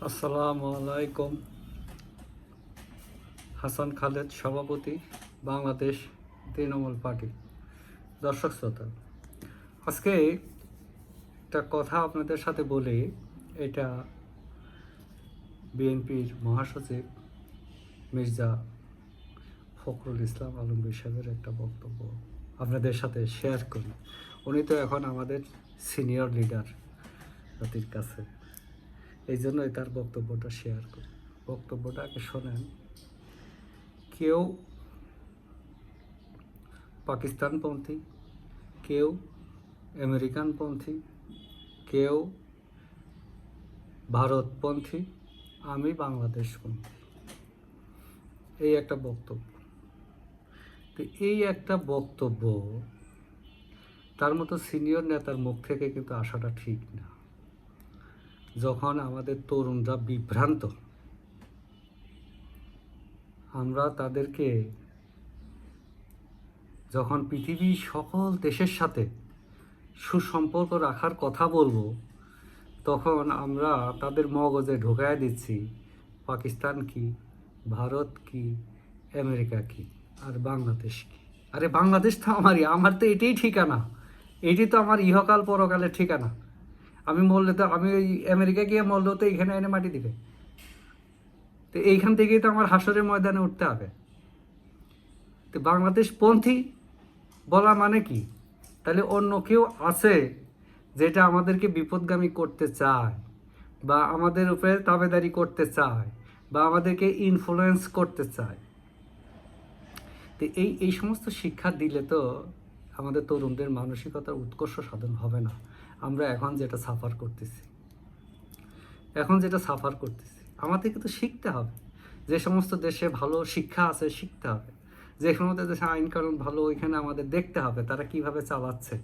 আসসালামু আলাইকুম। হাসান খালেদ, সভাপতি, বাংলাদেশ তৃণমূল পার্টি। দর্শক শ্রোতা, আজকে একটা কথা আপনাদের সাথে বলি। এটা বিএনপির মহাসচিব মির্জা ফখরুল ইসলাম আলমগীর সাহেবের একটা বক্তব্য আপনাদের সাথে শেয়ার করি। উনি তো এখন আমাদের সিনিয়র লিডার জাতির কাছে, এই জন্যই তার বক্তব্যটা শেয়ার করি। বক্তব্যটাকে শোনেন। কেউ পাকিস্তানপন্থী, কেউ আমেরিকানপন্থী, কেউ ভারতপন্থী, আমি বাংলাদেশপন্থী। এই একটা বক্তব্য। তো এই একটা বক্তব্য তার মতো সিনিয়র নেতার মুখ থেকে কিন্তু আসাটা ঠিক না। যখন আমাদের তরুণরা বিভ্রান্ত, আমরা তাদেরকে যখন পৃথিবীর সকল দেশের সাথে সুসম্পর্ক রাখার কথা বলবো, তখন আমরা তাদের মগজে ঢোকায় দিচ্ছি পাকিস্তান কি, ভারত কি, আমেরিকা কি, আর বাংলাদেশ কি। আরে বাংলাদেশ তো আমার তো এটাই ঠিকানা, এটি তো আমার ইহকাল পরকালের ঠিকানা। আমি মরলে তো, আমি ওই আমেরিকা গিয়ে মরলেও তো এখানে এনে মাটি দিবে। তো এইখান থেকেই তো আমার হাসরের ময়দানে উঠতে হবে। তো বাংলাদেশ পন্থী বলা মানে কি? তাহলে অন্য কেউ আছে যেটা আমাদেরকে বিপদগামী করতে চায়, বা আমাদের উপরে তাবেদারি করতে চায়, বা আমাদেরকে ইনফ্লুয়েন্স করতে চায়। তো এই সমস্ত শিক্ষা দিলে তো আমাদের তরুণদের মানসিকতার উৎকর্ষ সাধন হবে না। আমরা এখন যেটা সাফার করতেছি, আমাদেরকে তো শিখতে হবে। যে সমস্ত দেশে ভালো শিক্ষা আছে শিখতে হবে, যে সমস্ত দেশে আইন কানুন ভালো, ওইখানে আমাদের দেখতে হবে তারা কিভাবে চালাচ্ছে।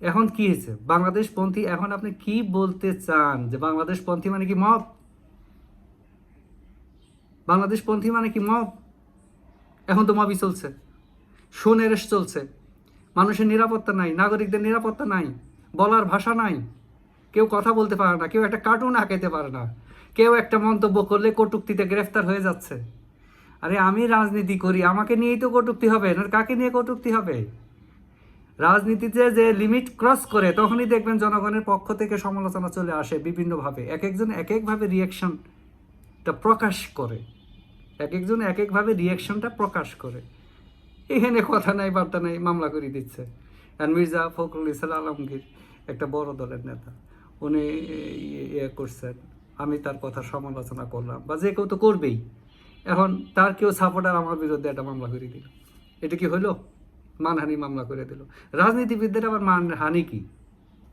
এখন কি হয়েছে বাংলাদেশপন্থী? এখন আপনি কি বলতে চান যে বাংলাদেশপন্থী মানে কি মব? বাংলাদেশপন্থী মানে কি মব? এখন তো মবই চলছে, সোনেরেশ চলছে। মানুষের নিরাপত্তা নাই, নাগরিকদের নিরাপত্তা নাই, বলার ভাষা নাই, কেউ কথা বলতে পারে না, কেউ একটা কার্টুন আঁকাইতে পারে না, কেউ একটা মন্তব্য করলে কটূক্তিতে গ্রেফতার হয়ে যাচ্ছে। আরে আমি রাজনীতি করি, আমাকে নিয়েই তো কটূক্তি হবে, না কাকে নিয়ে কটূক্তি হবে? রাজনীতিতে যে লিমিট ক্রস করে তখনই দেখবেন জনগণের পক্ষ থেকে সমালোচনা চলে আসে বিভিন্নভাবে। এক একজন এক একভাবে রিয়াকশনটা প্রকাশ করে, রিয়াকশনটা প্রকাশ করে। এখানে কথা নাই, বার্তা নাই, মামলা করে দিচ্ছে। আর মির্জা ফখরুল ইসলাম আলমগীর একটা বড় দলের নেতা, উনি করছেন, আমি তার কথা সমালোচনা করলাম, বা যে কেউ তো করবেই। এখন তার কেউ সাপোর্টার আমার বিরুদ্ধে একটা মামলা করে দিল, এটা কি হইলো? মানহানি মামলা করে দিল। রাজনীতিবিদদের আবার মানহানি কি?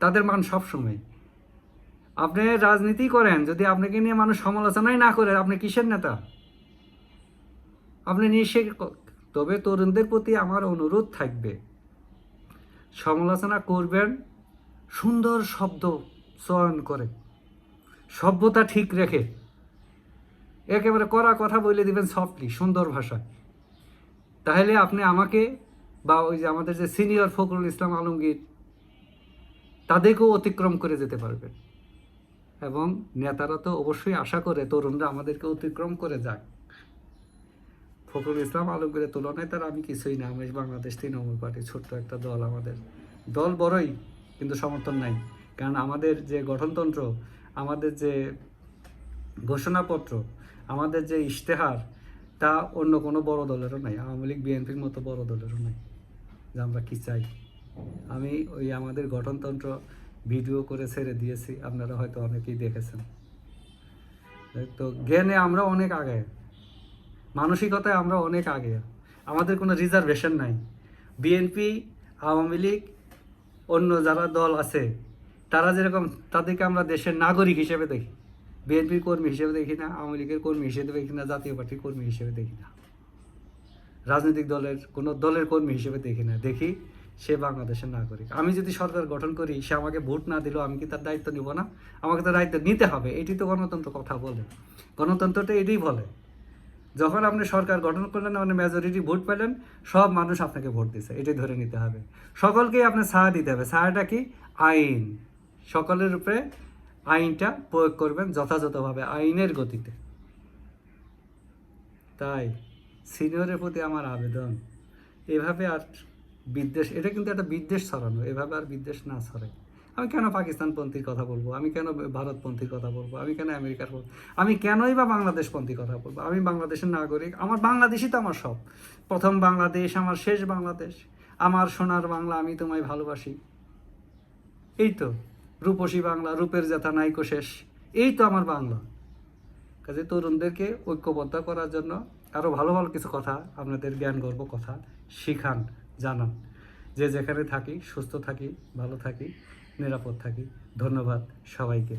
তাদের মান সবসময়। আপনি রাজনীতি করেন, যদি আপনাকে নিয়ে মানুষ সমালোচনাই না করে, আপনি কিসের নেতা? আপনি নিশ্চয়। তবে তরুণদের প্রতি আমার অনুরোধ থাকবে, সমালোচনা করবেন সুন্দর শব্দ চয়ন করে, সভ্যতা ঠিক রেখে। একেবারে কড়া কথা বলে দিবেন সফটলি, সুন্দর ভাষায়। তাহলে আপনি আমাকে, বা ওই যে আমাদের যে সিনিয়র ফখরুল ইসলাম আলমগীর, তাদেরকেও অতিক্রম করে যেতে পারবেন। এবং নেতারা তো অবশ্যই আশা করে তরুণরা আমাদেরকে অতিক্রম করে যাক। ফখরুল ইসলাম আলমগীরের তুলনায় তার আমি কিছুই না। আমি বাংলাদেশ তৃণমূল পার্টি, ছোট্ট একটা দল। আমাদের দল বড়ই, কিন্তু সমর্থন নাই। কারণ আমাদের যে গঠনতন্ত্র, আমাদের যে ঘোষণাপত্র, আমাদের যে ইশতেহার, তা অন্য কোনো বড় দলেরও নাই। আওয়ামী লীগ বিএনপির মতো বড় দলেরও নাই যে আমরা কী চাই। আমি ওই আমাদের গঠনতন্ত্র ভিডিও করে ছেড়ে দিয়েছি, আপনারা হয়তো অনেকেই দেখেছেন। তো জ্ঞানে আমরা অনেক আগে, মানসিকতায় আমরা অনেক আগে। আমাদের কোনো রিজার্ভেশন নাই। বিএনপি, আওয়ামী লীগ, অন্য যারা দল আছে, তারা যেরকম, তাদেরকে আমরা দেশের নাগরিক হিসেবে দেখি। বিএনপির কর্মী হিসেবে দেখি না, আওয়ামী লীগের কর্মী হিসেবে দেখি না, জাতীয় পার্টির কর্মী হিসেবে দেখি না, রাজনৈতিক দলের কোনো দলের কর্মী হিসেবে দেখি না। দেখি সে বাংলাদেশের নাগরিক। আমি যদি সরকার গঠন করি, সে আমাকে ভোট না দিলেও আমি কি তার দায়িত্ব নিব না? আমাকে তো দায়িত্ব নিতে হবে। এটি তো গণতন্ত্র কথা বলে। গণতন্ত্রটা এটাই বলে, যখন আপনি সরকার গঠন করলেন, মানে মেজরিটি ভোট পেলেন, সব মানুষ আপনাকে ভোট দিচ্ছে, এটাই ধরে নিতে হবে। সকলকেই আপনি ছায়া দিতে হবে। ছায়াটা কি? আইন। সকলের উপরে আইনটা প্রয়োগ করবেন যথাযথভাবে, আইনের গতিতে। তাই সিনিয়রের প্রতি আমার আবেদন, এভাবে আর বিদ্বেষ, এটা কিন্তু একটা বিদ্বেষ ছড়ানো, এভাবে আর বিদ্বেষ না ছড়ে। আমি কেন পাকিস্তানপন্থীর কথা বলবো, আমি কেন ভারতপন্থীর কথা বলবো, আমি কেন আমেরিকার, আমি কেনই বা বাংলাদেশপন্থী কথা বলবো? আমি বাংলাদেশের নাগরিক, আমার বাংলাদেশই তো আমার সব। প্রথম বাংলাদেশ, আমার শেষ বাংলাদেশ, আমার সোনার বাংলা, আমি তোমায় ভালোবাসি। এই তো রূপসী বাংলা, রূপের যাথা নাইকো শেষ, এই তো আমার বাংলা। কাজে তরুণদেরকে ঐক্যবদ্ধ করার জন্য আরও ভালো ভালো কিছু কথা, আপনাদের জ্ঞান গর্ব কথা শিখান, জানান। যে যেখানে থাকি সুস্থ থাকি, ভালো থাকি, নিরাপদ থাকি। ধন্যবাদ সবাইকে।